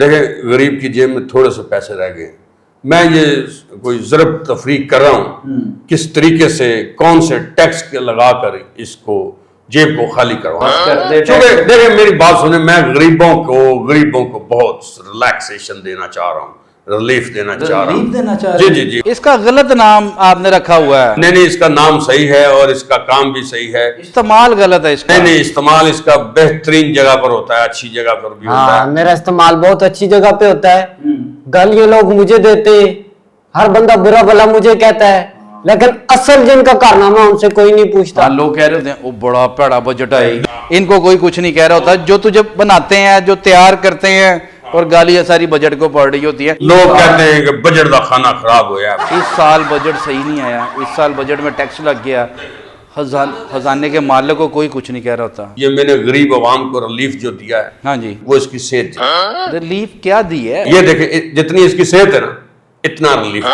دیکھیں غریب کی جیب میں تھوڑے سے پیسے رہ گئے، میں یہ کوئی ضرب تفریق کر رہا ہوں کس طریقے سے کون سے ٹیکس لگا کر اس کو جیب کو خالی کروانا. چونکہ دیکھیں میری بات سنیں، میں غریبوں کو بہت ریلیکسیشن دینا چاہ رہا ہوں، ریلیف دینا چاہ رہا ہوں. جی جی جی. اس کا غلط نام آپ نے رکھا ہوا ہے. نہیں اس کا نام صحیح ہے اور اس کا کام بھی صحیح ہے. استعمال غلط ہے اس کا. نہیں استعمال اس کا بہترین جگہ پر ہوتا ہے، اچھی جگہ پر بھی ہوتا ہے. میرا استعمال بہت اچھی جگہ پہ ہوتا ہے. گالیاں لوگ مجھے دیتے، ہر بندہ برا بھلا مجھے کہتا ہے، لیکن اصل جن کا کارنامہ ان سے کوئی نہیں پوچھتا. لوگ کہہ رہے ہوتے ہیں وہ بڑا پیڑا بجٹ ہے، ان کو کوئی کچھ نہیں کہہ رہا ہوتا. جو تجھے بناتے ہیں، جو تیار کرتے ہیں، اور گالیاں ساری بجٹ کو پڑ رہی ہوتی ہے. لوگ کہتے ہیں کہ بجٹ کا کھانا خراب ہو گیا. اس سال بجٹ صحیح نہیں آیا، اس سال بجٹ میں ٹیکس لگ گیا. خزانے کے مالک کو کوئی کچھ نہیں کہہ رہا ہوتا. یہ میں نے غریب عوام کو ریلیف جو دیا ہے، ہاں جی. وہ اس کی صحت. ریلیف کیا دی ہے؟ یہ دیکھیں جتنی اس کی صحت ہے نا اتنا ریلیف.